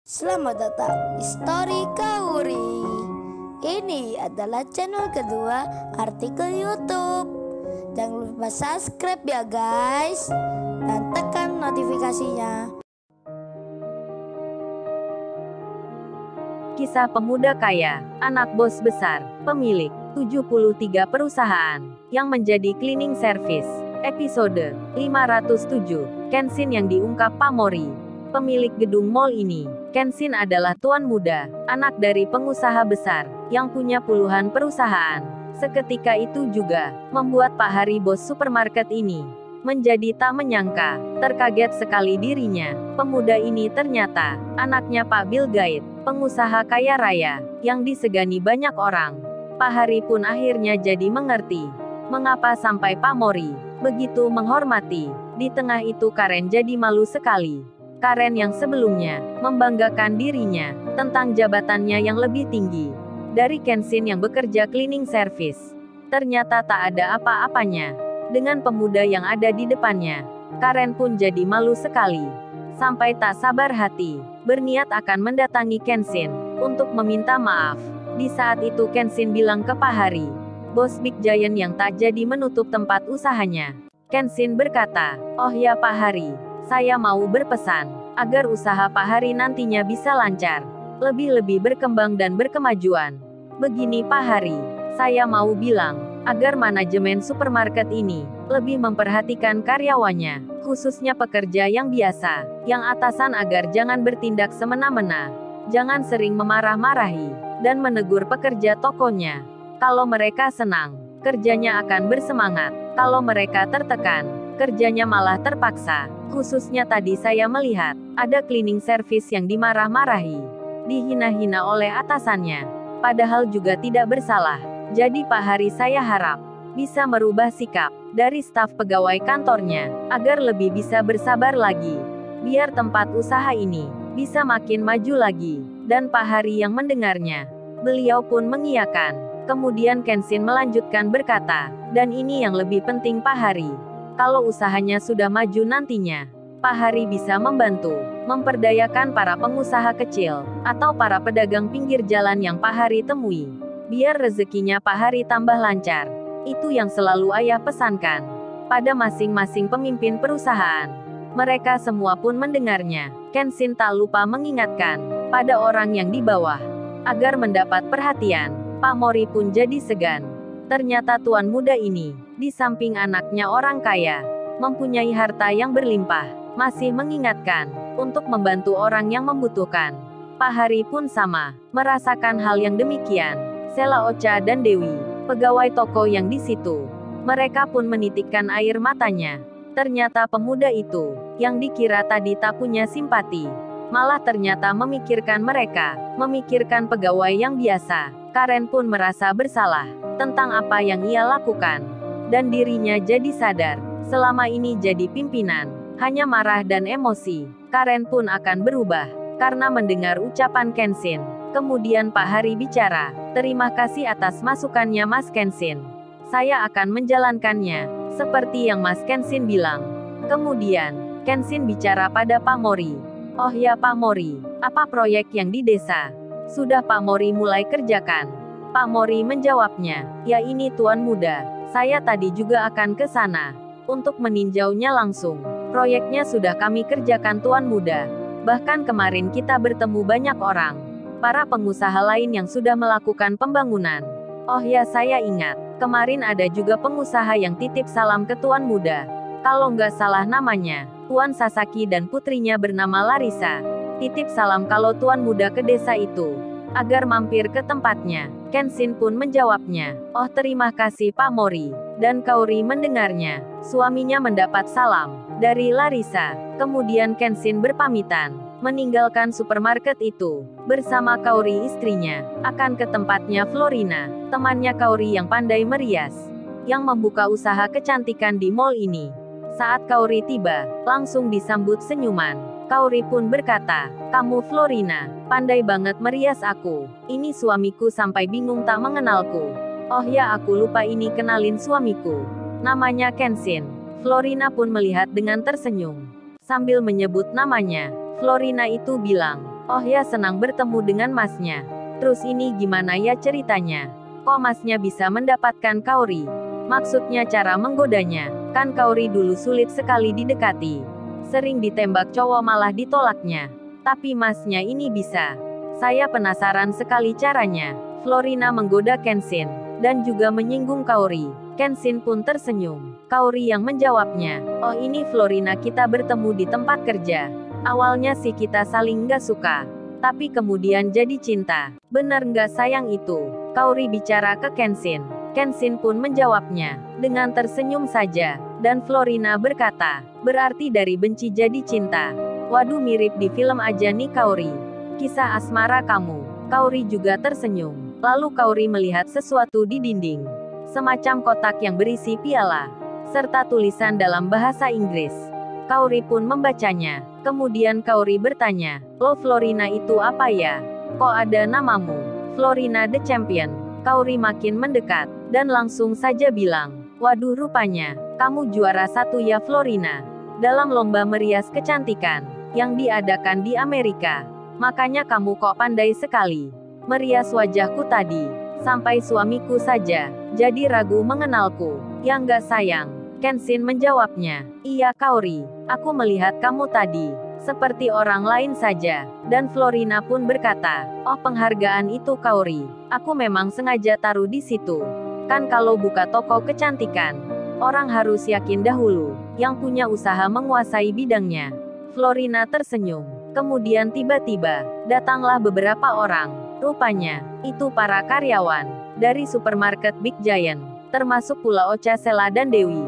Selamat datang di Story Kauri. Ini adalah channel kedua artikel YouTube. Jangan lupa subscribe ya guys, dan tekan notifikasinya. Kisah pemuda kaya, anak bos besar, pemilik 73 perusahaan, yang menjadi cleaning service. Episode 507, Kenshin yang diungkap pamori. Pemilik gedung mall ini, Kenshin adalah tuan muda, anak dari pengusaha besar, yang punya puluhan perusahaan. Seketika itu juga, membuat Pak Hari bos supermarket ini, menjadi tak menyangka, terkaget sekali dirinya. Pemuda ini ternyata, anaknya Pak Bill Gates, pengusaha kaya raya, yang disegani banyak orang. Pak Hari pun akhirnya jadi mengerti, mengapa sampai Pak Mori begitu menghormati. Di tengah itu Karen jadi malu sekali. Karen yang sebelumnya membanggakan dirinya tentang jabatannya yang lebih tinggi dari Kenshin yang bekerja cleaning service, ternyata tak ada apa-apanya dengan pemuda yang ada di depannya. Karen pun jadi malu sekali, sampai tak sabar hati, berniat akan mendatangi Kenshin untuk meminta maaf. Di saat itu Kenshin bilang ke Pak Hari, bos Big Giant yang tak jadi menutup tempat usahanya. Kenshin berkata, "Oh ya Pak Hari, saya mau berpesan, agar usaha Pak Hari nantinya bisa lancar, lebih-lebih berkembang dan berkemajuan. Begini Pak Hari, saya mau bilang, agar manajemen supermarket ini, lebih memperhatikan karyawannya, khususnya pekerja yang biasa, yang atasan agar jangan bertindak semena-mena, jangan sering memarah-marahi, dan menegur pekerja tokonya. Kalau mereka senang, kerjanya akan bersemangat, kalau mereka tertekan, kerjanya malah terpaksa. Khususnya tadi saya melihat, ada cleaning service yang dimarah-marahi, dihina-hina oleh atasannya, padahal juga tidak bersalah. Jadi Pak Hari saya harap, bisa merubah sikap, dari staf pegawai kantornya, agar lebih bisa bersabar lagi, biar tempat usaha ini, bisa makin maju lagi." Dan Pak Hari yang mendengarnya, beliau pun mengiyakan. Kemudian Kenshin melanjutkan berkata, "Dan ini yang lebih penting Pak Hari. Kalau usahanya sudah maju nantinya, Pak Hari bisa membantu, memperdayakan para pengusaha kecil, atau para pedagang pinggir jalan yang Pak Hari temui. Biar rezekinya Pak Hari tambah lancar. Itu yang selalu ayah pesankan pada masing-masing pemimpin perusahaan." Mereka semua pun mendengarnya. Kenshin tak lupa mengingatkan pada orang yang di bawah, agar mendapat perhatian. Pak Mori pun jadi segan. Ternyata tuan muda ini, di samping anaknya orang kaya, mempunyai harta yang berlimpah, masih mengingatkan untuk membantu orang yang membutuhkan. Pak Hari pun sama, merasakan hal yang demikian. Sela Ocha dan Dewi, pegawai toko yang di situ, mereka pun menitikkan air matanya. Ternyata pemuda itu, yang dikira tadi tak punya simpati, malah ternyata memikirkan mereka, memikirkan pegawai yang biasa. Karen pun merasa bersalah tentang apa yang ia lakukan, dan dirinya jadi sadar, selama ini jadi pimpinan, hanya marah dan emosi. Karen pun akan berubah, karena mendengar ucapan Kenshin. Kemudian Pak Hari bicara, "Terima kasih atas masukannya Mas Kenshin. Saya akan menjalankannya, seperti yang Mas Kenshin bilang." Kemudian, Kenshin bicara pada Pak Mori. "Oh ya Pak Mori, apa proyek yang di desa sudah Pak Mori mulai kerjakan?" Pak Mori menjawabnya, "Ya ini tuan muda, saya tadi juga akan ke sana untuk meninjaunya langsung. Proyeknya sudah kami kerjakan tuan muda. Bahkan kemarin kita bertemu banyak orang, para pengusaha lain yang sudah melakukan pembangunan. Oh ya saya ingat, kemarin ada juga pengusaha yang titip salam ke tuan muda. Kalau nggak salah namanya, Tuan Sasaki dan putrinya bernama Larissa. Titip salam kalau tuan muda ke desa itu, agar mampir ke tempatnya." Kenshin pun menjawabnya, "Oh terima kasih Pak Mori." Dan Kaori mendengarnya. Suaminya mendapat salam dari Larissa. Kemudian Kenshin berpamitan, meninggalkan supermarket itu, bersama Kaori istrinya, akan ke tempatnya Florina, temannya Kaori yang pandai merias, yang membuka usaha kecantikan di mall ini. Saat Kaori tiba, langsung disambut senyuman. Kaori pun berkata, "Kamu Florina, pandai banget merias aku. Ini suamiku sampai bingung tak mengenalku." "Oh ya aku lupa ini kenalin suamiku. Namanya Kenshin." Florina pun melihat dengan tersenyum, sambil menyebut namanya. Florina itu bilang, Oh ya, senang bertemu dengan masnya. Terus ini gimana ya ceritanya? Kok masnya bisa mendapatkan Kaori? Maksudnya cara menggodanya. Kan Kaori dulu sulit sekali didekati. Sering ditembak cowok malah ditolaknya. Tapi masnya ini bisa. Saya penasaran sekali caranya. Florina menggoda Kenshin. Dan juga menyinggung Kaori. Kenshin pun tersenyum. Kaori yang menjawabnya. Oh ini Florina, kita bertemu di tempat kerja. Awalnya sih kita saling nggak suka. Tapi kemudian jadi cinta. Bener nggak sayang itu? Kaori bicara ke Kenshin. Kenshin pun menjawabnya. Dengan tersenyum saja. Dan Florina berkata. Berarti dari benci jadi cinta. Waduh, mirip di film aja nih Kaori. Kisah asmara kamu. Kaori juga tersenyum. Lalu Kaori melihat sesuatu di dinding. Semacam kotak yang berisi piala. Serta tulisan dalam bahasa Inggris. Kaori pun membacanya. Kemudian Kaori bertanya, "Lo Florina itu apa ya? Kok ada namamu? Florina the Champion." Kaori makin mendekat, dan langsung saja bilang, "Waduh, rupanya, kamu juara 1 ya Florina. Dalam lomba merias kecantikan, yang diadakan di Amerika. Makanya kamu kok pandai sekali. Merias wajahku tadi. Sampai suamiku saja, jadi ragu mengenalku. Ya nggak sayang." Kenshin menjawabnya, "Iya Kaori, aku melihat kamu tadi, seperti orang lain saja." Dan Florina pun berkata, "Oh penghargaan itu Kaori, aku memang sengaja taruh di situ. Kan kalau buka toko kecantikan, orang harus yakin dahulu, yang punya usaha menguasai bidangnya." Florina tersenyum. Kemudian tiba-tiba, datanglah beberapa orang. Rupanya, itu para karyawan, dari supermarket Big Giant, termasuk pula Ocha, Sela dan Dewi.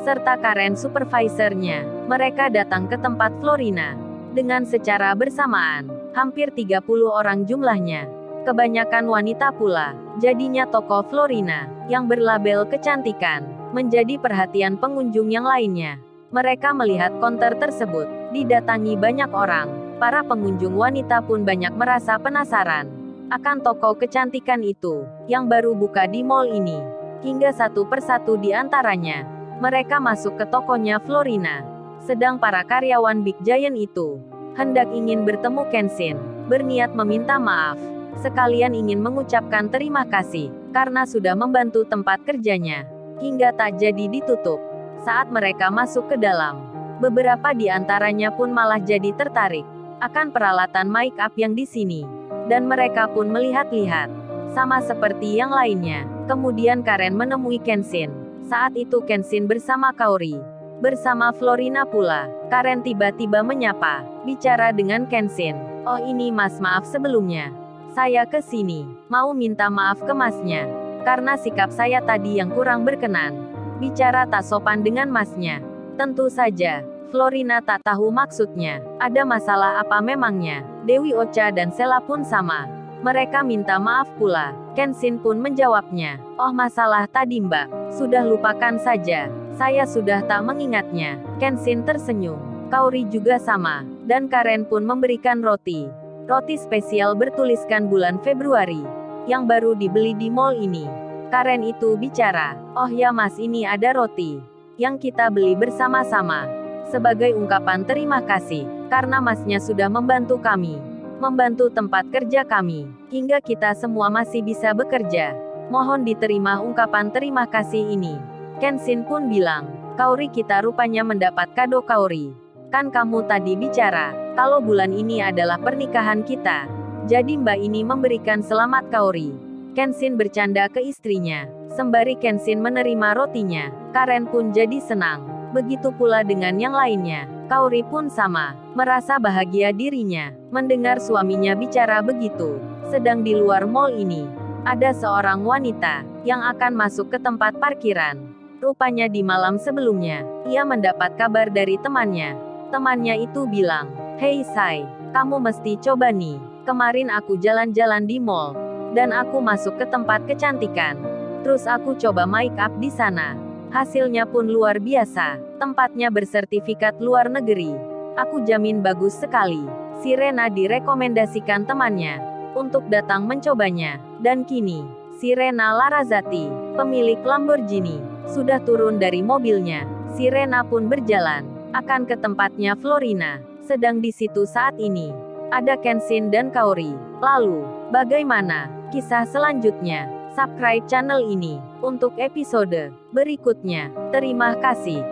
Serta Karen supervisornya. Mereka datang ke tempat Florina. Dengan secara bersamaan, hampir 30 orang jumlahnya. Kebanyakan wanita pula. Jadinya toko Florina, yang berlabel kecantikan, menjadi perhatian pengunjung yang lainnya. Mereka melihat konter tersebut, didatangi banyak orang. Para pengunjung wanita pun banyak merasa penasaran akan toko kecantikan itu, yang baru buka di mall ini. Hingga satu persatu di antaranya, mereka masuk ke tokonya Florina. Sedang para karyawan Big Giant itu hendak ingin bertemu Kenshin, berniat meminta maaf, sekalian ingin mengucapkan terima kasih, karena sudah membantu tempat kerjanya, hingga tak jadi ditutup. Saat mereka masuk ke dalam, beberapa di antaranya pun malah jadi tertarik akan peralatan make up yang di sini. Dan mereka pun melihat-lihat, sama seperti yang lainnya. Kemudian Karen menemui Kenshin. Saat itu Kenshin bersama Kaori. Bersama Florina pula. Karen tiba-tiba menyapa, bicara dengan Kenshin. "Oh ini mas, maaf sebelumnya. Saya ke sini, mau minta maaf ke masnya. Karena sikap saya tadi yang kurang berkenan. Bicara tak sopan dengan masnya." Tentu saja, Florina tak tahu maksudnya. Ada masalah apa memangnya? Dewi, Ocha dan Sela pun sama. Mereka minta maaf pula. Kenshin pun menjawabnya, "Oh masalah tadi mbak, sudah lupakan saja. Saya sudah tak mengingatnya." Kenshin tersenyum. Kaori juga sama. Dan Karen pun memberikan roti. Roti spesial bertuliskan bulan Februari. Yang baru dibeli di mall ini. Karen itu bicara, "Oh ya mas, ini ada roti. Yang kita beli bersama-sama. Sebagai ungkapan terima kasih. Karena masnya sudah membantu kami. Membantu tempat kerja kami, hingga kita semua masih bisa bekerja. Mohon diterima ungkapan terima kasih ini." Kenshin pun bilang, "Kaori, kita rupanya mendapat kado Kaori. Kan kamu tadi bicara, kalau bulan ini adalah pernikahan kita. Jadi mbak ini memberikan selamat Kaori." Kenshin bercanda ke istrinya. Sembari Kenshin menerima rotinya, Karen pun jadi senang. Begitu pula dengan yang lainnya. Kaori pun sama, merasa bahagia dirinya, mendengar suaminya bicara begitu. Sedang di luar mall ini, ada seorang wanita, yang akan masuk ke tempat parkiran. Rupanya di malam sebelumnya, ia mendapat kabar dari temannya. Temannya itu bilang, "Hei Sai, kamu mesti coba nih. Kemarin aku jalan-jalan di mall, dan aku masuk ke tempat kecantikan. Terus aku coba make up di sana. Hasilnya pun luar biasa. Tempatnya bersertifikat luar negeri. Aku jamin bagus sekali." Si Rena direkomendasikan temannya untuk datang mencobanya. Dan kini, si Rena Larazati, pemilik Lamborghini, sudah turun dari mobilnya. Si Rena pun berjalan akan ke tempatnya Florina. Sedang di situ saat ini, ada Kenshin dan Kaori. Lalu, bagaimana kisah selanjutnya? Subscribe channel ini untuk episode berikutnya. Terima kasih.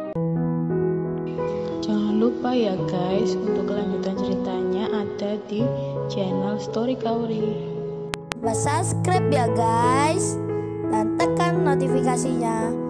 Jangan lupa ya guys, untuk kelanjutan ceritanya ada di channel Story Kaori. Subscribe ya guys, dan tekan notifikasinya